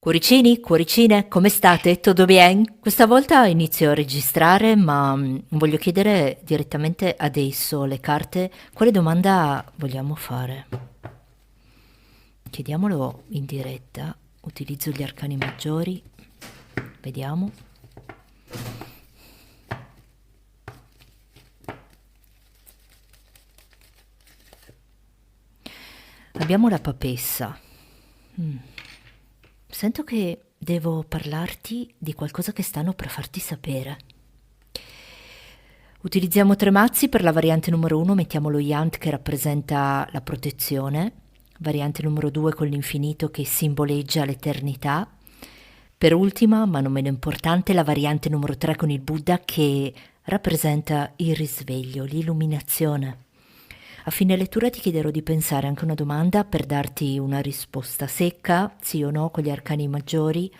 Cuoricini, cuoricine, come state? Tutto bien? Questa volta inizio a registrare, ma voglio chiedere direttamente adesso alle carte quale domanda vogliamo fare. Chiediamolo in diretta, utilizzo gli arcani maggiori, vediamo. Abbiamo la papessa. Sento che devo parlarti di qualcosa che stanno per farti sapere. Utilizziamo 3 mazzi. Per la variante numero 1 mettiamo lo Yant che rappresenta la protezione, variante numero 2 con l'infinito che simboleggia l'eternità. Per ultima, ma non meno importante, la variante numero 3 con il Buddha che rappresenta il risveglio, l'illuminazione. A fine lettura ti chiederò di pensare anche a una domanda per darti una risposta secca, sì o no, con gli arcani maggiori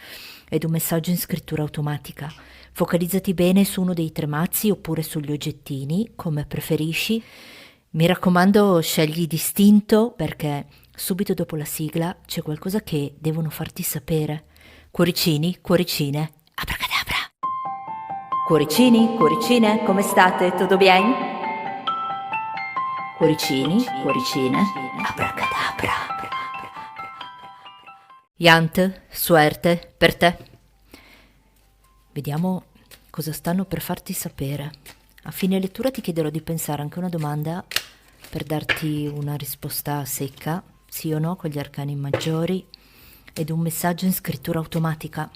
ed un messaggio in scrittura automatica. Focalizzati bene su uno dei 3 mazzi oppure sugli oggettini, come preferisci. Mi raccomando, scegli distinto perché subito dopo la sigla c'è qualcosa che devono farti sapere. Cuoricini, cuoricine, abracadabra! Cuoricini, cuoricine, come state? Tutto bien? Cuoricini, cuoricine, abracadabra. Yant, suerte, per te. Vediamo cosa stanno per farti sapere. A fine lettura ti chiederò di pensare anche a una domanda per darti una risposta secca, sì o no, con gli arcani maggiori ed un messaggio in scrittura automatica.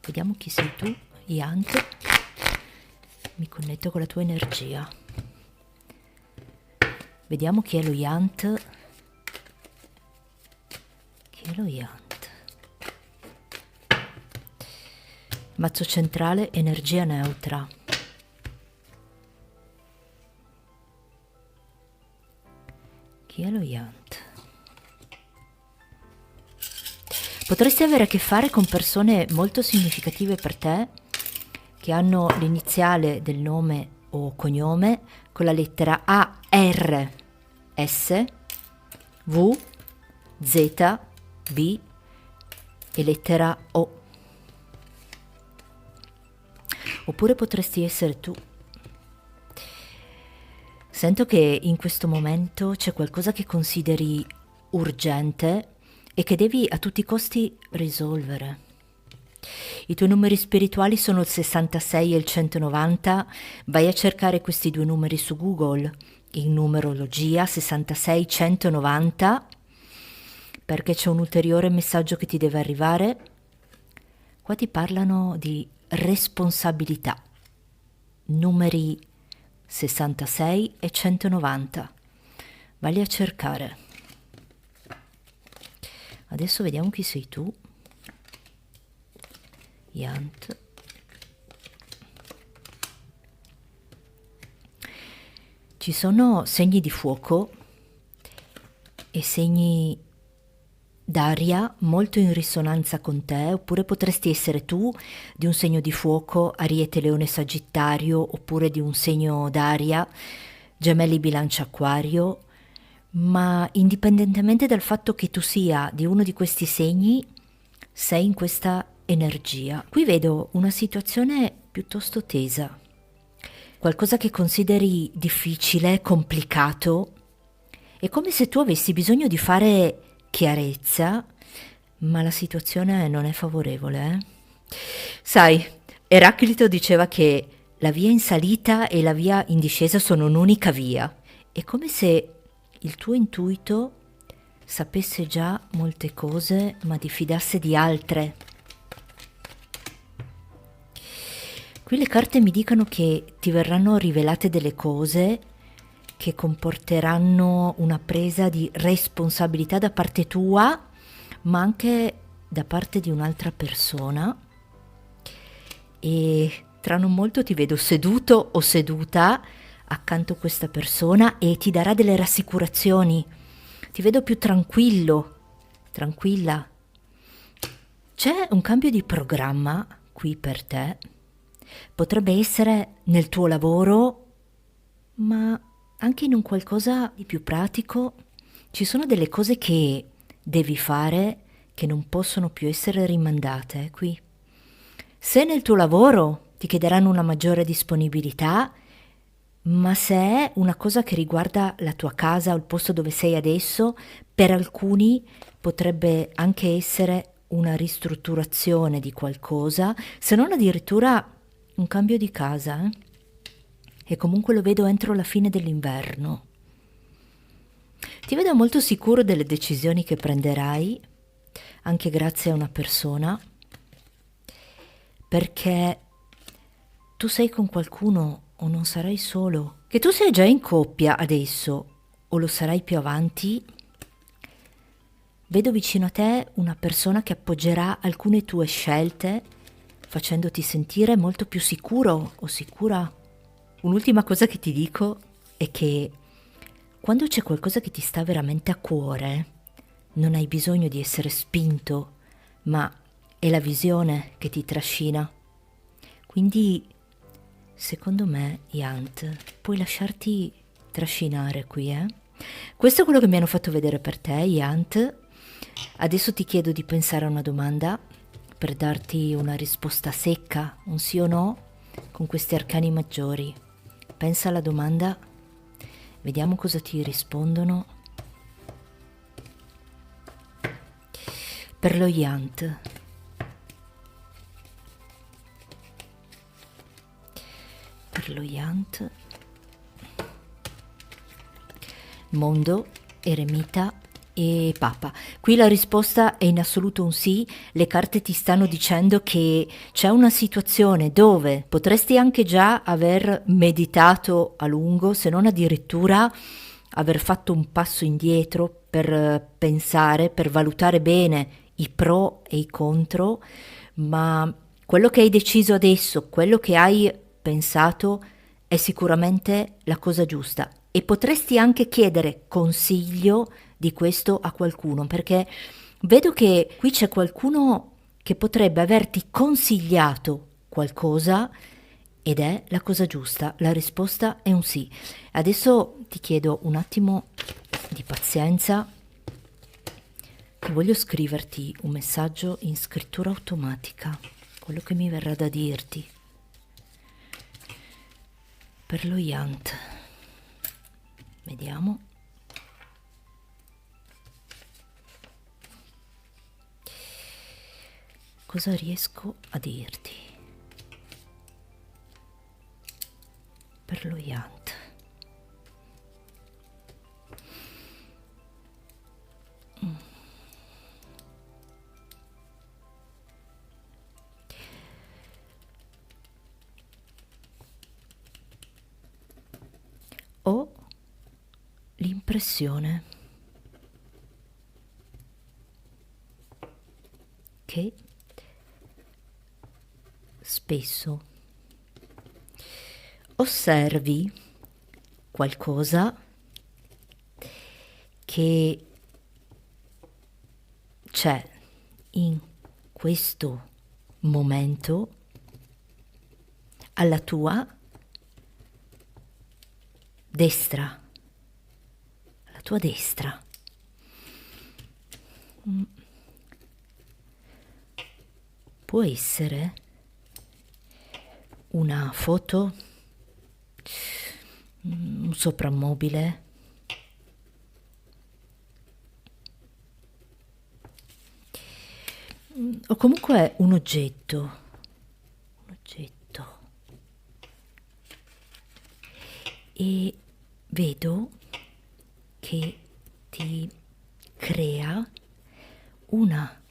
Vediamo chi sei tu, Yant. Mi connetto con la tua energia. Vediamo chi è lo Yant. Chi è lo Yant? Mazzo centrale, energia neutra. Chi è lo Yant? Potresti avere a che fare con persone molto significative per te, che hanno l'iniziale del nome o cognome con la lettera A, R, S, V, Z, B e lettera O. Oppure potresti essere tu. Sento che in questo momento c'è qualcosa che consideri urgente e che devi a tutti i costi risolvere. I tuoi numeri spirituali sono il 66 e il 190. Vai a cercare questi 2 numeri su Google in numerologia 66-190 perché c'è un ulteriore messaggio che ti deve arrivare. Qua ti parlano di responsabilità. Numeri 66 e 190. Vai a cercare. Adesso vediamo chi sei tu. Yant. Ci sono segni di fuoco e segni d'aria molto in risonanza con te, oppure potresti essere tu di un segno di fuoco, Ariete, Leone, Sagittario, oppure di un segno d'aria, Gemelli, Bilancia, Acquario, ma indipendentemente dal fatto che tu sia di uno di questi segni, sei in questa energia. Qui vedo una situazione piuttosto tesa, qualcosa che consideri difficile, complicato. È come se tu avessi bisogno di fare chiarezza, ma la situazione non è favorevole. Sai, Eraclito diceva che la via in salita e la via in discesa sono un'unica via. È come se il tuo intuito sapesse già molte cose, ma diffidasse di altre. Qui le carte mi dicono che ti verranno rivelate delle cose che comporteranno una presa di responsabilità da parte tua, ma anche da parte di un'altra persona. E tra non molto ti vedo seduto o seduta accanto a questa persona e ti darà delle rassicurazioni. Ti vedo più tranquillo, tranquilla. C'è un cambio di programma qui per te. Potrebbe essere nel tuo lavoro, ma anche in un qualcosa di più pratico. Ci sono delle cose che devi fare che non possono più essere rimandate, qui. Se nel tuo lavoro ti chiederanno una maggiore disponibilità, ma se è una cosa che riguarda la tua casa o il posto dove sei adesso, per alcuni potrebbe anche essere una ristrutturazione di qualcosa, se non addirittura un cambio di casa. E comunque lo vedo entro la fine dell'inverno. Ti vedo molto sicuro delle decisioni che prenderai, anche grazie a una persona, perché tu sei con qualcuno o non sarai solo. Che tu sei già in coppia adesso o lo sarai più avanti, vedo vicino a te una persona che appoggerà alcune tue scelte, facendoti sentire molto più sicuro o sicura. Un'ultima cosa che ti dico è che quando c'è qualcosa che ti sta veramente a cuore, non hai bisogno di essere spinto, ma è la visione che ti trascina. Quindi, secondo me, Yant, puoi lasciarti trascinare qui, eh? Questo è quello che mi hanno fatto vedere per te, Yant. Adesso ti chiedo di pensare a una domanda per darti una risposta secca, un sì o no, con questi arcani maggiori. Pensa alla domanda, vediamo cosa ti rispondono. Per lo Yant. Per lo Yant. Mondo, eremita e papa. Qui la risposta è in assoluto un sì. Le carte ti stanno dicendo che c'è una situazione dove potresti anche già aver meditato a lungo, se non addirittura aver fatto un passo indietro per pensare, per valutare bene i pro e i contro, ma quello che hai deciso adesso, quello che hai pensato è sicuramente la cosa giusta e potresti anche chiedere consiglio di questo a qualcuno, perché vedo che qui c'è qualcuno che potrebbe averti consigliato qualcosa ed è la cosa giusta. La risposta è un sì. Adesso ti chiedo un attimo di pazienza, che voglio scriverti un messaggio in scrittura automatica, quello che mi verrà da dirti. Per lo Yant. Vediamo. Cosa riesco a dirti? Per lo Yant. Ho l'impressione che spesso osservi qualcosa che c'è in questo momento alla tua destra, alla tua destra. Può essere una foto, un soprammobile, o comunque un oggetto. E vedo che ti crea una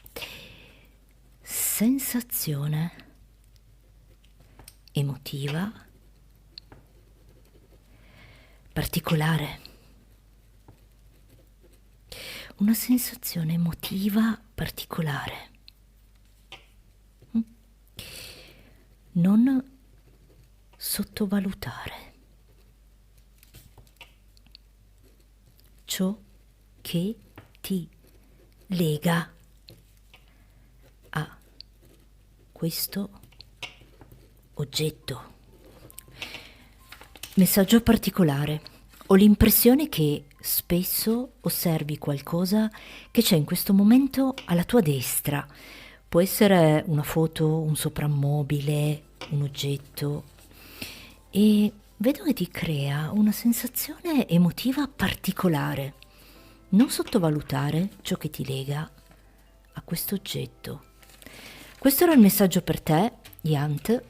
sensazione emotiva particolare. Una sensazione emotiva particolare. Non sottovalutare ciò che ti lega a questo oggetto. Messaggio particolare. Ho l'impressione che spesso osservi qualcosa che c'è in questo momento alla tua destra. Può essere una foto, un soprammobile, un oggetto, e vedo che ti crea una sensazione emotiva particolare. Non sottovalutare ciò che ti lega a questo oggetto. Questo era il messaggio per te, Yant.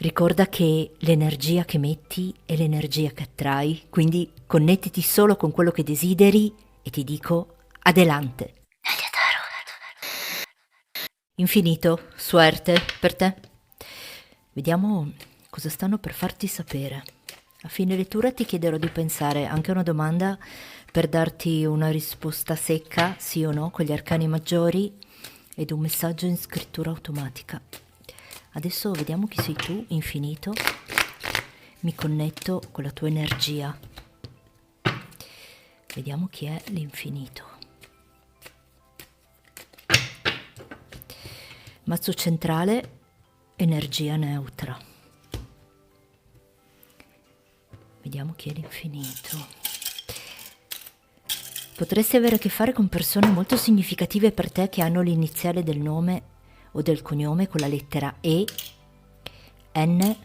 Ricorda che l'energia che metti è l'energia che attrai, quindi connettiti solo con quello che desideri e ti dico adelante. Infinito, suerte per te. Vediamo cosa stanno per farti sapere. A fine lettura ti chiederò di pensare anche a una domanda per darti una risposta secca, sì o no, con gli arcani maggiori ed un messaggio in scrittura automatica. Adesso vediamo chi sei tu, infinito. Mi connetto con la tua energia. Vediamo chi è l'infinito. Mazzo centrale, energia neutra. Vediamo chi è l'infinito. Potresti avere a che fare con persone molto significative per te che hanno l'iniziale del nome o del cognome con la lettera E, N,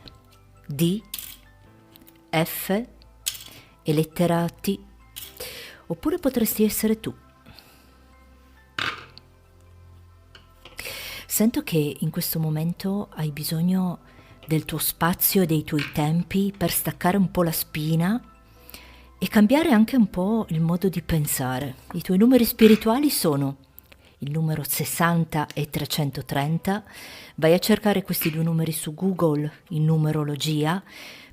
D, F e lettera T. Oppure potresti essere tu. Sento che in questo momento hai bisogno del tuo spazio e dei tuoi tempi per staccare un po' la spina e cambiare anche un po' il modo di pensare. I tuoi numeri spirituali sono il numero 60 e 330. Vai a cercare questi due numeri su Google in numerologia,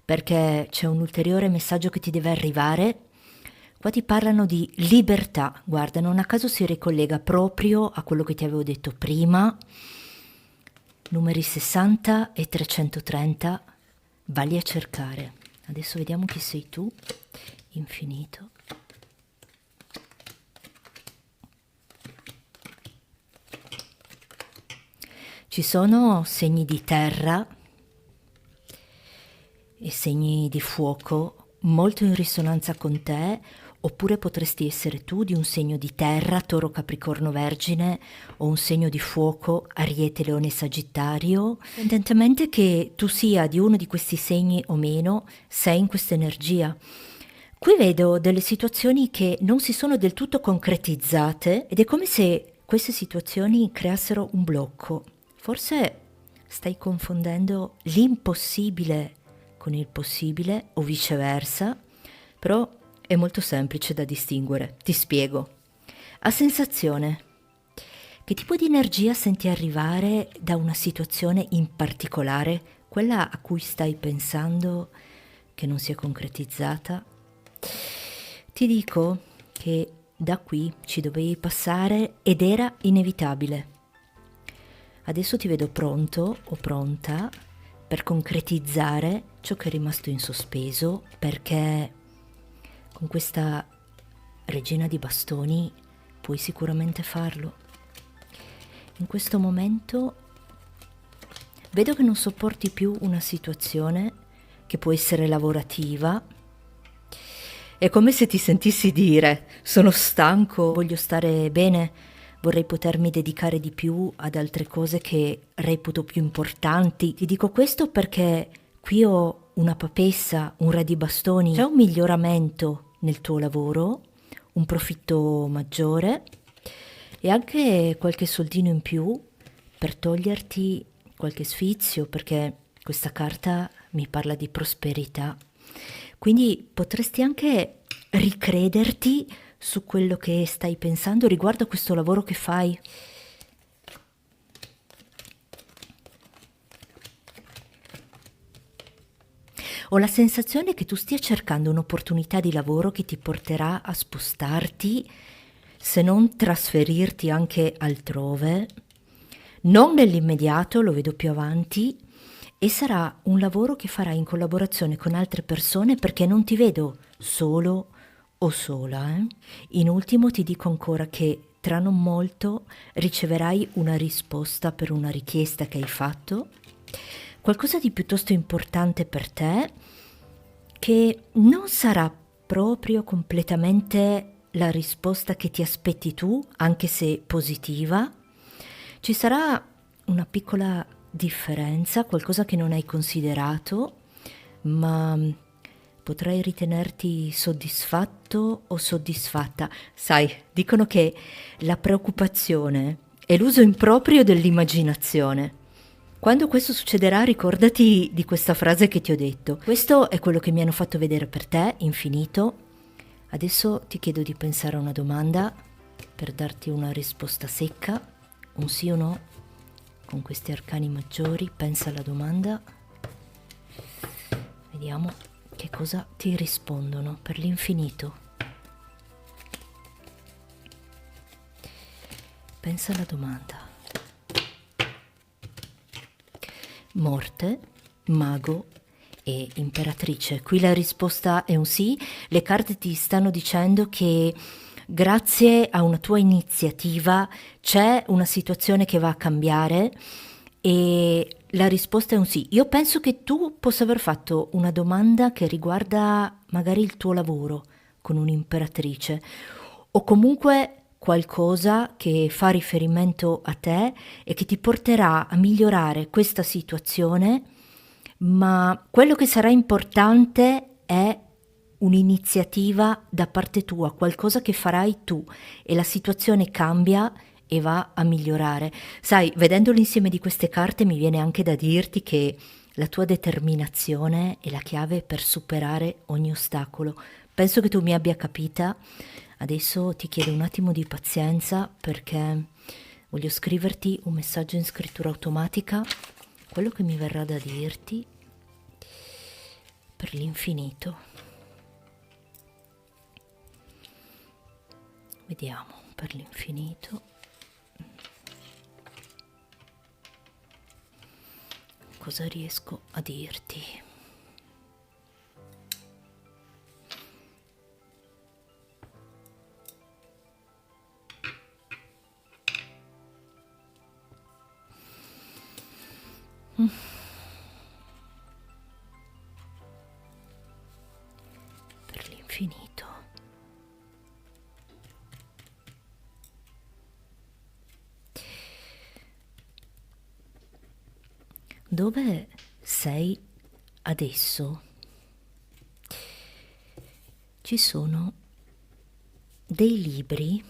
perché c'è un ulteriore messaggio che ti deve arrivare. Qua ti parlano di libertà. Guarda, non a caso si ricollega proprio a quello che ti avevo detto prima. Numeri 60 e 330, valli a cercare. Adesso vediamo chi sei tu, infinito. Ci sono segni di terra e segni di fuoco molto in risonanza con te, oppure potresti essere tu di un segno di terra, Toro, Capricorno, Vergine, o un segno di fuoco, Ariete, Leone, Sagittario. Indipendentemente che tu sia di uno di questi segni o meno, sei in questa energia. Qui vedo delle situazioni che non si sono del tutto concretizzate ed è come se queste situazioni creassero un blocco. Forse stai confondendo l'impossibile con il possibile o viceversa, però è molto semplice da distinguere. Ti spiego. A sensazione, che tipo di energia senti arrivare da una situazione in particolare, quella a cui stai pensando che non si è concretizzata? Ti dico che da qui ci dovevi passare ed era inevitabile. Adesso ti vedo pronto o pronta per concretizzare ciò che è rimasto in sospeso, perché con questa regina di bastoni puoi sicuramente farlo. In questo momento vedo che non sopporti più una situazione che può essere lavorativa. È come se ti sentissi dire: sono stanco, voglio stare bene, vorrei potermi dedicare di più ad altre cose che reputo più importanti. Ti dico questo perché qui ho una papessa, un re di bastoni. C'è un miglioramento nel tuo lavoro, un profitto maggiore e anche qualche soldino in più per toglierti qualche sfizio, perché questa carta mi parla di prosperità. Quindi potresti anche ricrederti su quello che stai pensando riguardo a questo lavoro che fai. Ho la sensazione che tu stia cercando un'opportunità di lavoro che ti porterà a spostarti, se non trasferirti anche altrove, non nell'immediato, lo vedo più avanti, e sarà un lavoro che farai in collaborazione con altre persone, perché non ti vedo solo o sola. In ultimo ti dico ancora che tra non molto riceverai una risposta per una richiesta che hai fatto, qualcosa di piuttosto importante per te, che non sarà proprio completamente la risposta che ti aspetti tu, anche se positiva. Ci sarà una piccola differenza, qualcosa che non hai considerato, ma potrai ritenerti soddisfatto o soddisfatta. Sai, dicono che la preoccupazione è l'uso improprio dell'immaginazione. Quando questo succederà, ricordati di questa frase che ti ho detto. Questo è quello che mi hanno fatto vedere per te, infinito. Adesso ti chiedo di pensare a una domanda per darti una risposta secca, un sì o no. Con questi arcani maggiori, pensa alla domanda. Vediamo che cosa ti rispondono per l'infinito. Pensa alla domanda. Morte, mago e imperatrice. Qui la risposta è un sì. Le carte ti stanno dicendo che grazie a una tua iniziativa c'è una situazione che va a cambiare e la risposta è un sì. Io penso che tu possa aver fatto una domanda che riguarda magari il tuo lavoro con un'imperatrice o comunque qualcosa che fa riferimento a te e che ti porterà a migliorare questa situazione, ma quello che sarà importante è un'iniziativa da parte tua, qualcosa che farai tu e la situazione cambia e va a migliorare. Sai, vedendo l'insieme di queste carte mi viene anche da dirti che la tua determinazione è la chiave per superare ogni ostacolo. Penso che tu mi abbia capita. Adesso ti chiedo un attimo di pazienza perché voglio scriverti un messaggio in scrittura automatica, quello che mi verrà da dirti per l'infinito. Vediamo per l'infinito. Cosa riesco a dirti? Per l'infinito. Dove sei adesso? Ci sono dei libri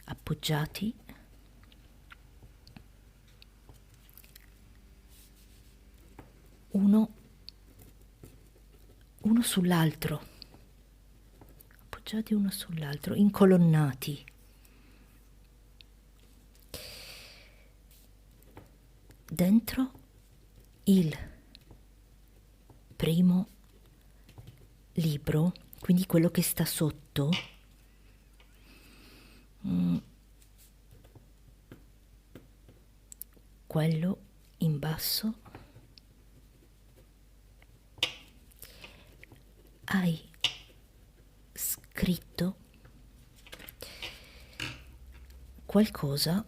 appoggiati uno sull'altro, appoggiati uno sull'altro, incolonnati. Dentro il primo libro, quindi quello che sta sotto, quello in basso, hai scritto qualcosa,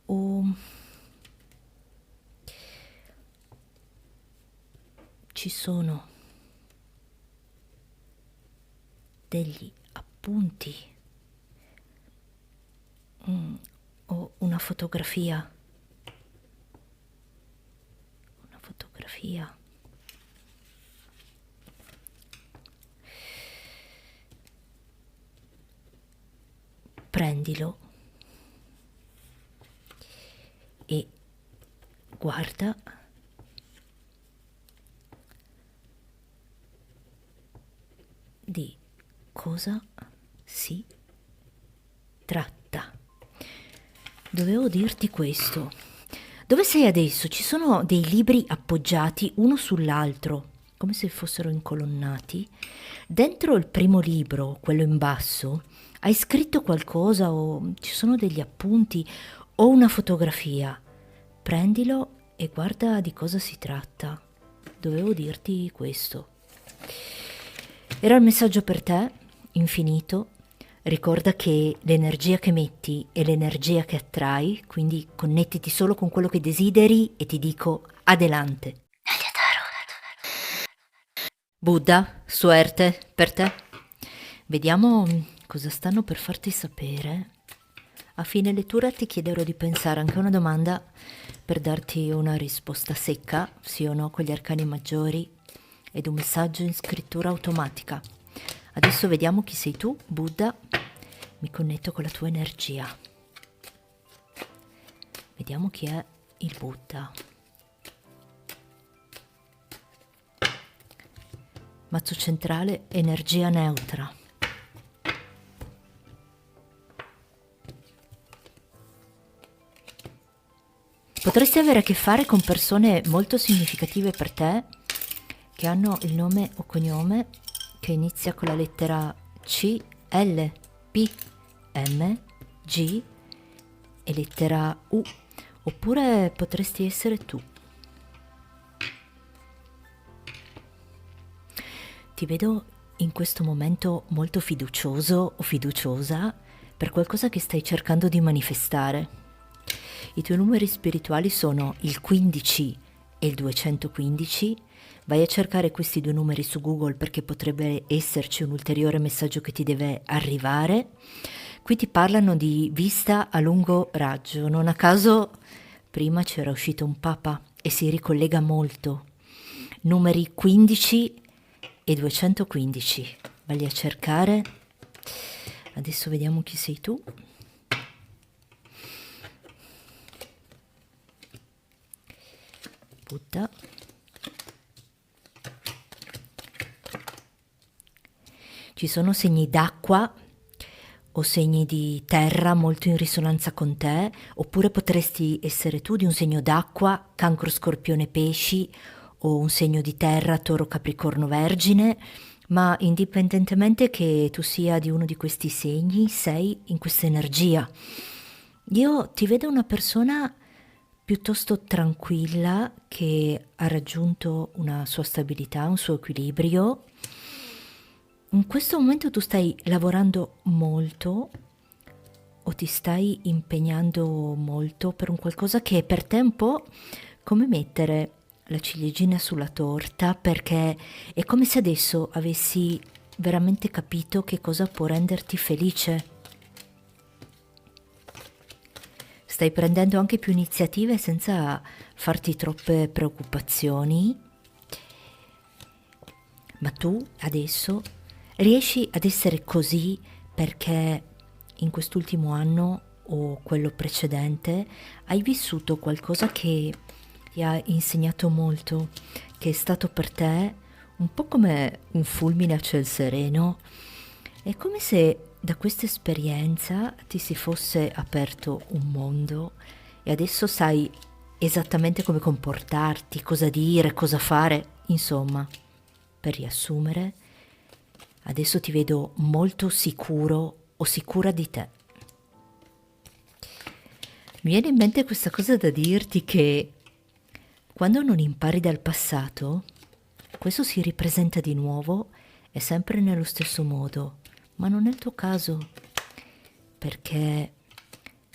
o ci sono degli appunti o una fotografia. Prendilo e guarda di cosa si tratta. Dovevo dirti questo. Dove sei adesso? Ci sono dei libri appoggiati uno sull'altro, come se fossero incolonnati. Dentro il primo libro, quello in basso, hai scritto qualcosa o ci sono degli appunti o una fotografia. Prendilo e guarda di cosa si tratta. Dovevo dirti questo. Era il messaggio per te, infinito. Ricorda che l'energia che metti è l'energia che attrai, quindi connettiti solo con quello che desideri e ti dico adelante. Buddha, suerte per te. Vediamo cosa stanno per farti sapere. A fine lettura ti chiederò di pensare anche a una domanda per darti una risposta secca, sì o no, con gli arcani maggiori ed un messaggio in scrittura automatica. Adesso vediamo chi sei tu, Buddha. Mi connetto con la tua energia. Vediamo chi è il Buddha. Mazzo centrale, energia neutra. Potresti avere a che fare con persone molto significative per te che hanno il nome o cognome che inizia con la lettera C, L, P, M, G e lettera U, oppure potresti essere tu. Ti vedo in questo momento molto fiducioso o fiduciosa per qualcosa che stai cercando di manifestare. I tuoi numeri spirituali sono il 15 e il 215. Vai a cercare questi due numeri su Google perché potrebbe esserci un ulteriore messaggio che ti deve arrivare. Qui ti parlano di vista a lungo raggio. Non a caso prima c'era uscito un papa e si ricollega molto. Numeri 15 e 215. Vai a cercare. Adesso vediamo chi sei tu. Buddha. Ci sono segni d'acqua o segni di terra molto in risonanza con te, oppure potresti essere tu di un segno d'acqua, Cancro, Scorpione, Pesci, o un segno di terra, Toro, Capricorno, Vergine, ma indipendentemente che tu sia di uno di questi segni, sei in questa energia. Io ti vedo una persona piuttosto tranquilla che ha raggiunto una sua stabilità, un suo equilibrio. In questo momento tu stai lavorando molto o ti stai impegnando molto per un qualcosa che per te è un po' come mettere la ciliegina sulla torta, perché è come se adesso avessi veramente capito che cosa può renderti felice. Stai prendendo anche più iniziative senza farti troppe preoccupazioni, ma tu adesso riesci ad essere così perché in quest'ultimo anno o quello precedente hai vissuto qualcosa che ti ha insegnato molto, che è stato per te un po' come un fulmine a ciel sereno. È come se da questa esperienza ti si fosse aperto un mondo e adesso sai esattamente come comportarti, cosa dire, cosa fare. Insomma, per riassumere, adesso ti vedo molto sicuro o sicura di te. Mi viene in mente questa cosa da dirti che quando non impari dal passato, questo si ripresenta di nuovo e sempre nello stesso modo, ma non è il tuo caso, perché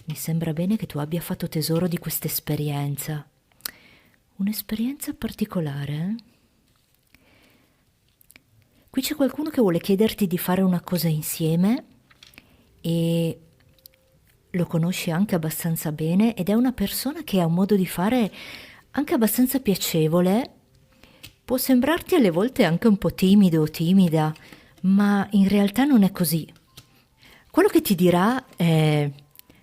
mi sembra bene che tu abbia fatto tesoro di questa esperienza. Un'esperienza particolare, eh? Qui c'è qualcuno che vuole chiederti di fare una cosa insieme e lo conosci anche abbastanza bene ed è una persona che ha un modo di fare anche abbastanza piacevole. Può sembrarti alle volte anche un po' timido o timida, ma in realtà non è così. Quello che ti dirà è: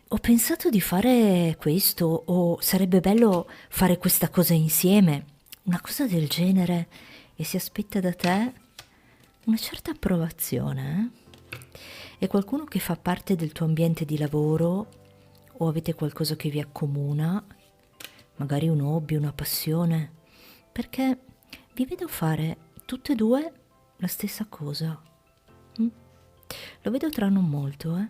ho pensato di fare questo, o sarebbe bello fare questa cosa insieme, una cosa del genere, e si aspetta da te una certa approvazione. È qualcuno che fa parte del tuo ambiente di lavoro o avete qualcosa che vi accomuna, magari un hobby, una passione, perché vi vedo fare tutte e due la stessa cosa. Lo vedo tra non molto, eh.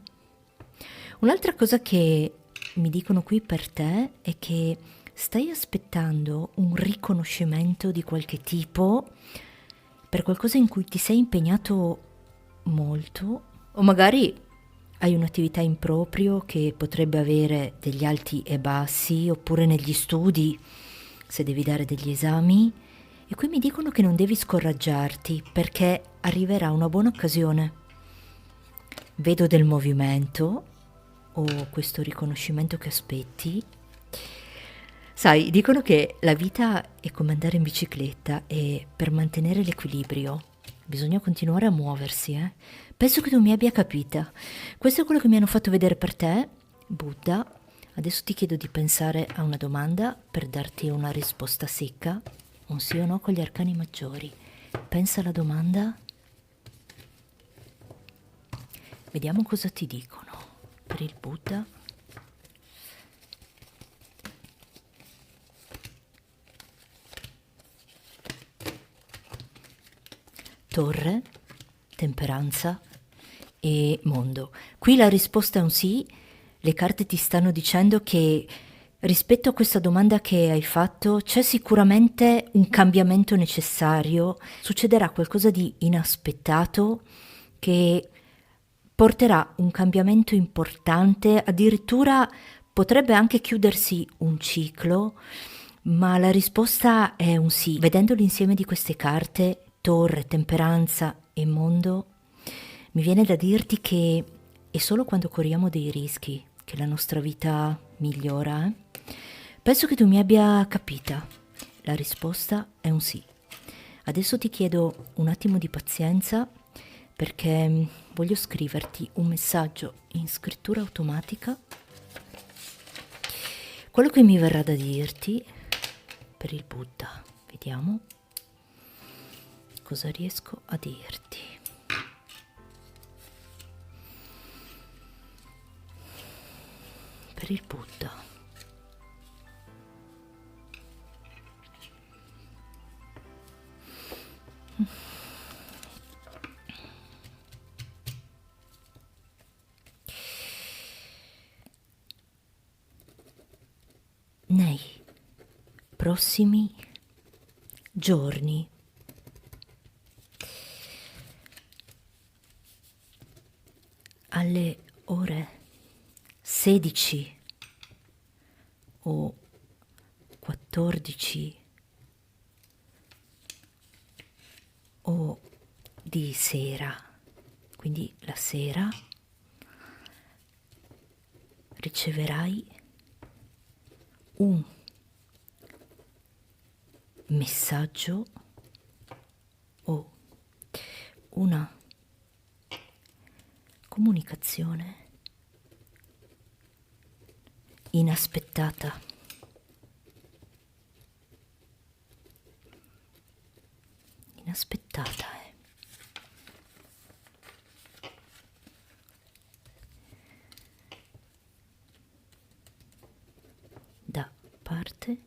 Un'altra cosa che mi dicono qui per te è che stai aspettando un riconoscimento di qualche tipo per qualcosa in cui ti sei impegnato molto, o magari Hai un'attività in proprio che potrebbe avere degli alti e bassi, oppure negli studi, se devi dare degli esami. E qui mi dicono che non devi scoraggiarti perché arriverà una buona occasione. Vedo del movimento o questo riconoscimento che aspetti. Sai, dicono che la vita è come andare in bicicletta e per mantenere l'equilibrio bisogna continuare a muoversi, eh? Penso che tu mi abbia capita. Questo è quello che mi hanno fatto vedere per te, Buddha. Adesso ti chiedo di pensare a una domanda per darti una risposta secca, un sì o no con gli arcani maggiori. Pensa alla domanda. Vediamo cosa ti dicono per il Buddha. Torre, temperanza e mondo. Qui la risposta è un sì. Le carte ti stanno dicendo che rispetto a questa domanda che hai fatto c'è sicuramente un cambiamento necessario, succederà qualcosa di inaspettato che porterà un cambiamento importante, addirittura potrebbe anche chiudersi un ciclo, ma la risposta è un sì. Vedendo l'insieme di queste carte, torre, temperanza e mondo, mi viene da dirti che è solo quando corriamo dei rischi che la nostra vita migliora. Penso che tu mi abbia capita. La risposta è un sì. Adesso ti chiedo un attimo di pazienza perché voglio scriverti un messaggio in scrittura automatica. Quello che mi verrà da dirti per il Buddha. Vediamo cosa riesco a dirti. Per il Buddha. Nei prossimi giorni alle ore 16 o 14 o di sera, quindi la sera, riceverai un messaggio o una comunicazione inaspettata. Inaspettata, da parte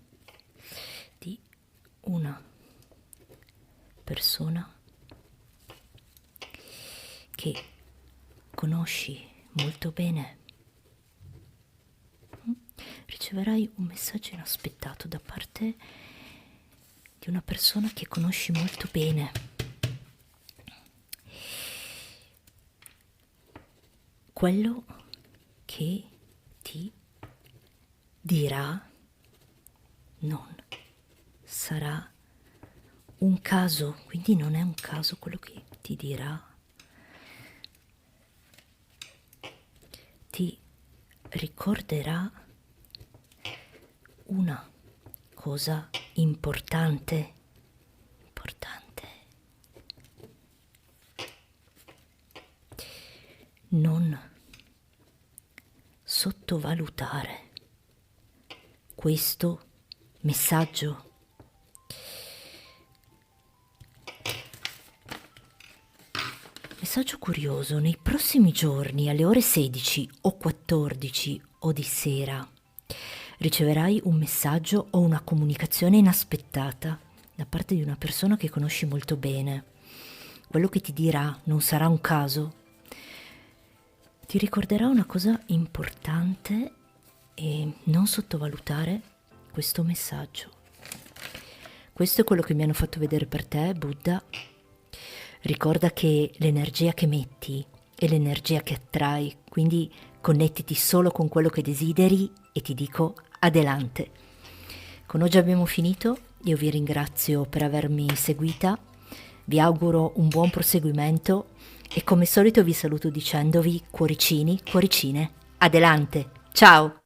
di una persona che conosci molto bene. Riceverai un messaggio inaspettato da parte di una persona che conosci molto bene. Quello che ti dirà non sarà un caso, quindi non è un caso quello che ti dirà. Ti ricorderà una cosa importante, non sottovalutare questo messaggio. Messaggio curioso: nei prossimi giorni alle ore 16 o 14 o di sera riceverai un messaggio o una comunicazione inaspettata da parte di una persona che conosci molto bene. Quello che ti dirà non sarà un caso. Ti ricorderà una cosa importante e non sottovalutare questo messaggio. Questo è quello che mi hanno fatto vedere per te, Buddha. Ricorda che l'energia che metti è l'energia che attrai, quindi connettiti solo con quello che desideri e ti dico adelante. Con oggi abbiamo finito, io vi ringrazio per avermi seguita, vi auguro un buon proseguimento e come solito vi saluto dicendovi cuoricini, cuoricine, adelante, ciao!